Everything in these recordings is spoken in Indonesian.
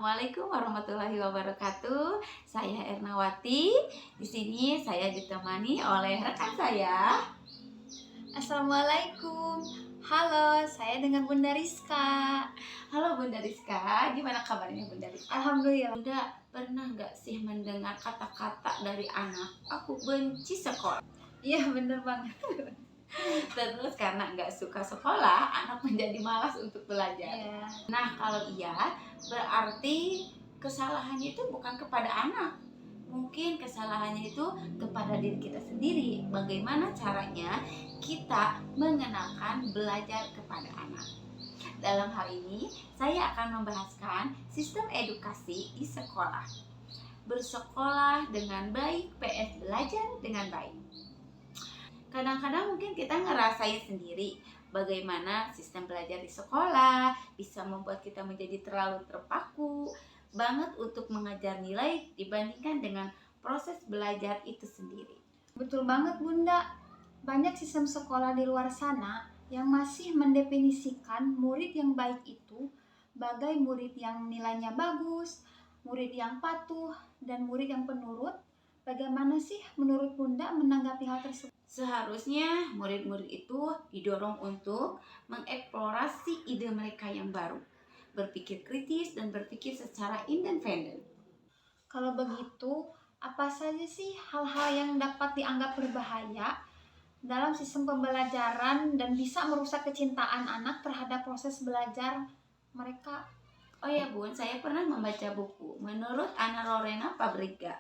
Assalamualaikum warahmatullahi wabarakatuh. Saya Ernawati. Di sini saya ditemani oleh rekan saya. Assalamualaikum. Halo, saya dengan Bunda Rizka. Halo Bunda Rizka, gimana kabarnya Bunda Rizka? Alhamdulillah. Bunda pernah nggak sih mendengar kata-kata dari anak, aku benci sekolah? Iya, bener banget. Terus karena nggak suka sekolah, anak menjadi malas untuk belajar. Iya. Nah kalau iya, berarti kesalahannya itu bukan kepada anak. Mungkin kesalahannya itu kepada diri kita sendiri. Bagaimana caranya kita mengenalkan belajar kepada anak? Dalam hal ini, saya akan membahaskan sistem edukasi di sekolah. Bersekolah dengan baik, PS belajar dengan baik. Kadang-kadang mungkin kita ngerasain sendiri bagaimana sistem belajar di sekolah bisa membuat kita menjadi terlalu terpaku banget untuk mengajar nilai dibandingkan dengan proses belajar itu sendiri. Betul banget, Bunda. Banyak sistem sekolah di luar sana yang masih mendefinisikan murid yang baik itu bagai murid yang nilainya bagus, murid yang patuh, dan murid yang penurut. Bagaimana sih menurut Bunda menanggapi hal tersebut? Seharusnya murid-murid itu didorong untuk mengeksplorasi ide mereka yang baru, berpikir kritis dan berpikir secara independen. Kalau begitu, apa saja sih hal-hal yang dapat dianggap berbahaya dalam sistem pembelajaran dan bisa merusak kecintaan anak terhadap proses belajar mereka? Oh ya Bun, saya pernah membaca buku menurut Ana Lorena Fabriga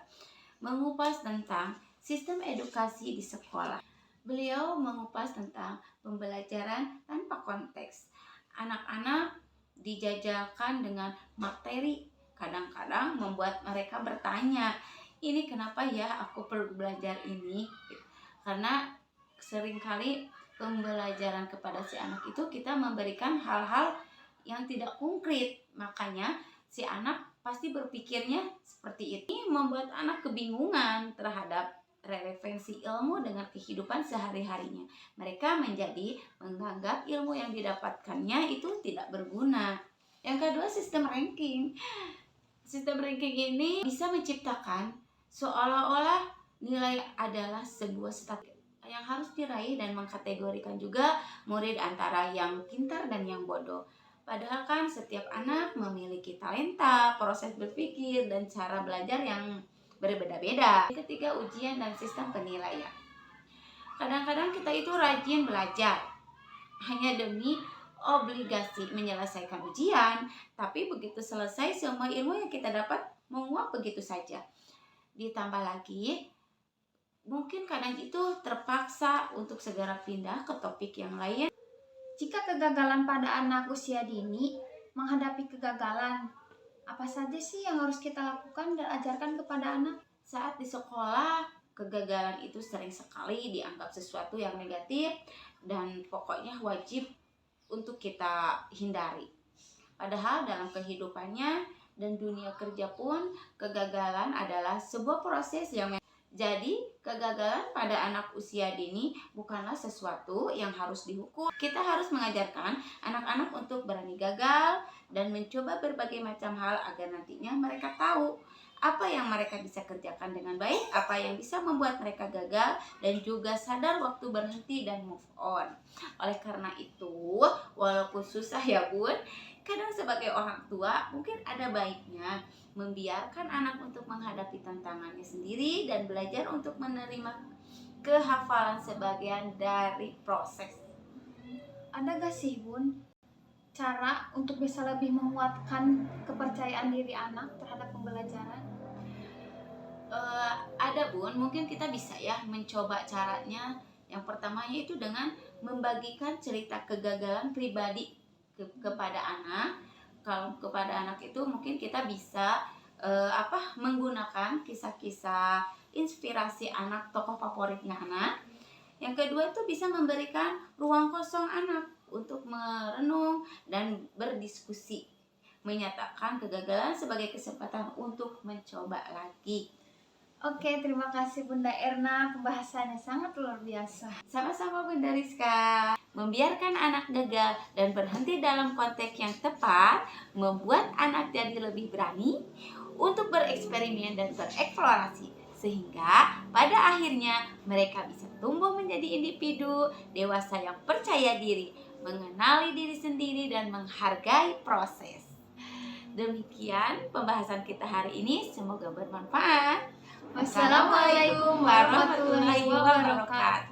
mengupas tentang sistem edukasi di sekolah. Beliau mengupas tentang pembelajaran tanpa konteks. Anak-anak dijajakan dengan materi, kadang-kadang membuat mereka bertanya, ini kenapa ya aku perlu belajar ini? Karena seringkali pembelajaran kepada si anak itu kita memberikan hal-hal yang tidak konkret, makanya si anak pasti berpikirnya seperti itu. Ini membuat anak kebingungan terhadap relevansi ilmu dengan kehidupan sehari-harinya. Mereka menjadi menganggap ilmu yang didapatkannya itu tidak berguna. Yang kedua, sistem ranking. Sistem ranking ini bisa menciptakan seolah-olah nilai adalah sebuah status yang harus diraih dan mengkategorikan juga murid antara yang pintar dan yang bodoh. Padahal kan setiap anak memiliki talenta, proses berpikir, dan cara belajar yang berbeda-beda. Ketiga, ujian dan sistem penilaian. Kadang-kadang kita itu rajin belajar hanya demi obligasi menyelesaikan ujian, tapi begitu selesai semua ilmu yang kita dapat menguap begitu saja. Ditambah lagi, mungkin kadang itu terpaksa untuk segera pindah ke topik yang lain. Jika kegagalan pada anak usia dini menghadapi kegagalan, apa saja sih yang harus kita lakukan dan ajarkan kepada anak? Saat di sekolah, kegagalan itu sering sekali dianggap sesuatu yang negatif dan pokoknya wajib untuk kita hindari. Padahal dalam kehidupannya dan dunia kerja pun kegagalan adalah sebuah proses yang jadi kegagalan pada anak usia dini bukanlah sesuatu yang harus dihukum. Kita harus mengajarkan anak-anak untuk berani gagal dan mencoba berbagai macam hal agar nantinya mereka tahu apa yang mereka bisa kerjakan dengan baik, apa yang bisa membuat mereka gagal, dan juga sadar waktu berhenti dan move on. Oleh karena itu, walaupun susah ya Bun, kadang sebagai orang tua mungkin ada baiknya membiarkan anak untuk menghadapi tantangannya sendiri dan belajar untuk menerima kehafalan sebagian dari proses. Ada gak sih, Bun, cara untuk bisa lebih menguatkan kepercayaan diri anak terhadap pembelajaran? Ada Bun, mungkin kita bisa ya mencoba caranya. Yang pertamanya itu dengan membagikan cerita kegagalan pribadi kepada anak. Kalau kepada anak itu mungkin kita bisa menggunakan kisah-kisah inspirasi anak, tokoh favoritnya anak. Yang kedua itu bisa memberikan ruang kosong anak untuk merenung dan berdiskusi, menyatakan kegagalan sebagai kesempatan untuk mencoba lagi. Oke, terima kasih Bunda Erna, pembahasannya sangat luar biasa. Sama-sama Bunda Rizka. Membiarkan anak gagal dan berhenti dalam konteks yang tepat membuat anak jadi lebih berani untuk bereksperimen dan bereksplorasi, sehingga pada akhirnya mereka bisa tumbuh menjadi individu dewasa yang percaya diri, mengenali diri sendiri dan menghargai proses. Demikian pembahasan kita hari ini, semoga bermanfaat. Wassalamualaikum warahmatullahi wabarakatuh.